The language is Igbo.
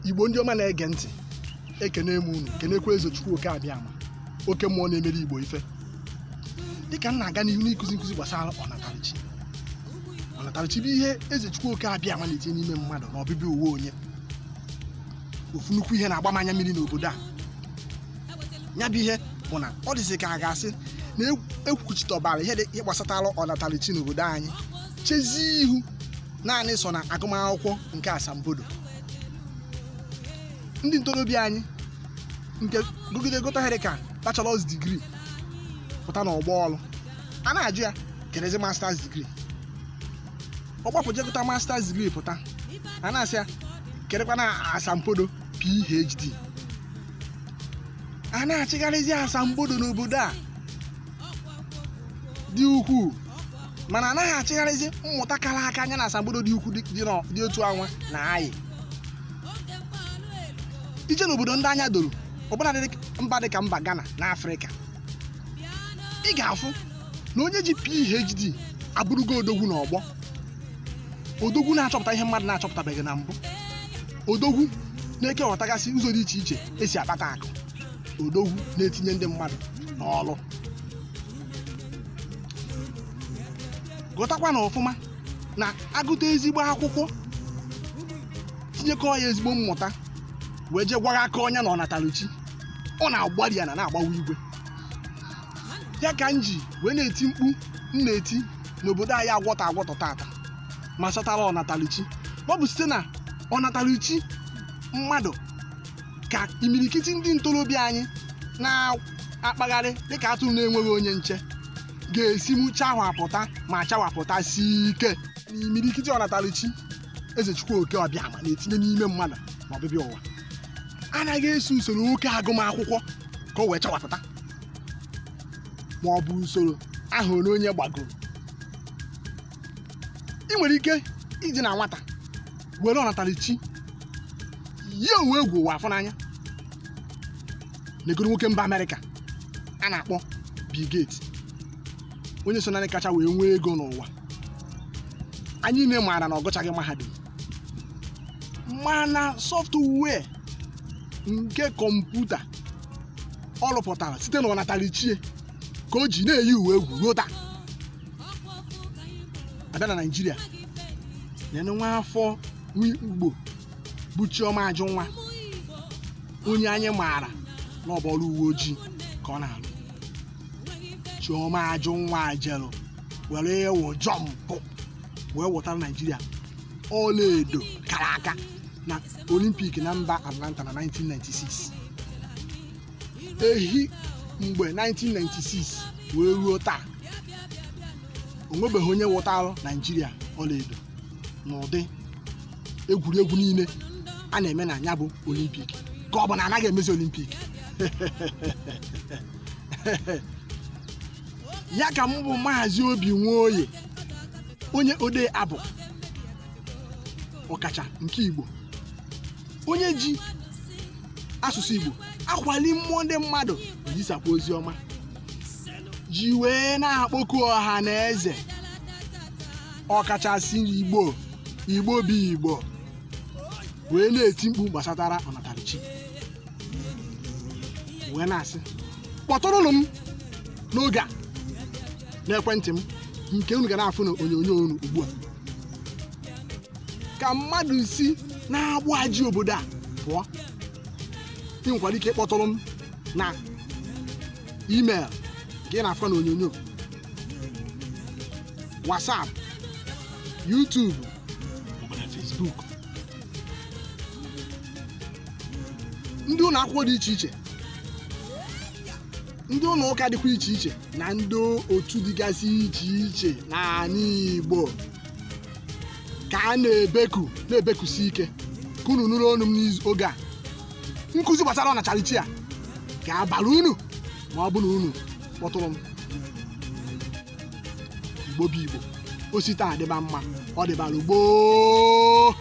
Igbo ndị ọma na-ege ntị, ekene m unu, kenekwa eze Chukwu oke abịama, oke mmụọ na-emere Igbo ife. Dịka m na-aga n'ihu n'ikuzi nkuzi gbasara ọnatarichi. Ọnatarichi bụ ihe eze Chukwu oke abịama na-etinye n'ime mmadụ na ọbịbịa uwe onye. Ofu nnukwu ihe na-agba m anya mmiri n'obodo a. Ya bụ ihe bụ na ọ dịzị ka a ga-asị na ekwuchitọbara ihe gbasatara ọnatarichi n'obodo anyị, chezie ihu naanị so na agụmakwụkwọ nke asambodo. Ndị ntorobịa anyị nke gụgide gota here ka bachelor's degree pụta n'ọgbọ ọlụ, a na-ajụ ya kedụzi master's degree. Ọgbapụ jegota master's degree pụta, a na-asị ya kedụkwa na asambodo PhD. A na-achịgharịzi asambodo n'obodo a dị ukwuu, mana anaghị achịgharịzi mmụta kara aka anya na asambodo dị ukwuu dị otu anwa na anyị. Ije n'obodo ndị anya doro, ọbụna mba dịka mba Ghana na Afrịka, ị ga-afụ na onye ji PhD abụrụgo odogwu n'ọgbọ. Odogwu na-achọpụta ihe mmadụ na-achọpụtabeghị na mbụ. Odogwu na-ekewọtagasị ụzọ dị iche iche esi akpata akụ. Odogwu na-etinye ndị mmadụ n'ọrụ. Gụtakwa na ọfụma na agụta ezigbo akwụkwọ, tinyekọ ya ezigbo mmụta, wee je gwara aka ọnya na ọnatarichi, ọ na-agbari ya na na-agbawa igwe. Ya ka m ji wee na-eti mkpu m na-eti n'obodo anyị agwọtọ tata ma satara ọnatarichi. Ọ bụ site na ọnatarichi mmadụ ka imirikiti ndị ntorobịa anyị na-akpagharị dịka atụrụ na-enweghị onye nche ga-esi mụ chawapụta ma chawapụta si ike. N'imirikiti ọnatarichi eze Chukwu oke ọbịama na-etinye n'ime mmadụ ma ọbịbịa ụwa anaghị eso usoro nwoke agụmakwụkwọ ka o wee chawapụta, ma ọ bụ usoro ahụ na onye gbagoro. Ị nwere ike iji na nwata were ọnatarichi ya onwe egwu ụwa afọ n'anya. Negoro nwoke mba Amerịka a na-akpọ Bill Gates, onye so naanị kacha wee nwee ego n'ụwa. Anyị na-emara na ọ gụchaghị mahadum, mana sọftụwee nke kọmputa ọ rụpụtara site na ọnatarichi ka o ji na-eyi uwe egwu ruo taa. Abịa na Naịjirịa, na nwa afọ Igbo bụ Chioma Ajunwa, onye anyị maara na ọ bụ ọrụ uwe ojii ka ọ na-arụ. Chioma Ajunwa jere were ewu jọmpụ wee wụtara Naịjirịa ọlaedo kara aka na Olympic na mba Atlanta na 1996. Ehi mgbe 1996 wee ruo taa, o nwebeghị onye wụtara Naịjirịa ọlaedo n'ụdị egwuregwu niile a na-eme na ya bụ Olympic, ka ọ bụ na anaghị emezi Olympic. Ya ka m bụ Maazị Obi Nwoye, onye odee abụ ọkacha nke Igbo, onye ji asụsụ Igbo akwali mmụọ ndị mmadụ ezisakwa ozi ọma, ji wee na-akpọku ọha na eze ọkachasị Igbo bụ Igbo, wee na-eti mkpu gbasatara ọnatarichi, wee na-asị kpọtụrụnụ m n'oge a n'ekwentị m nke unu ga na-afụ na onyonyo unu ugbu a, ka mmadụ si na-agbụ ajị obodo a pụọ. Ị nwekwara ike ịkpọtụrụ m na email nke ị na-afụ na onyonyo, WhatsApp, YouTube maọbụ na Facebook. Ndị ụlọ akwụkwọ dị iche iche, ndị ụlọ ụka dịkwa iche iche, na ndị otu dịgasị iche iche n'ala Igbo ka a na-ebekusi ike ka unu nụrụ ọnụ m n'oge a. Nkụzi gbasara ọnatarichi a ga-abara unu ma ọ bụ na unu kpọtụrụ m. Igbo bụ Igbo, o si taa dịba mma, ọ dịbara gboo.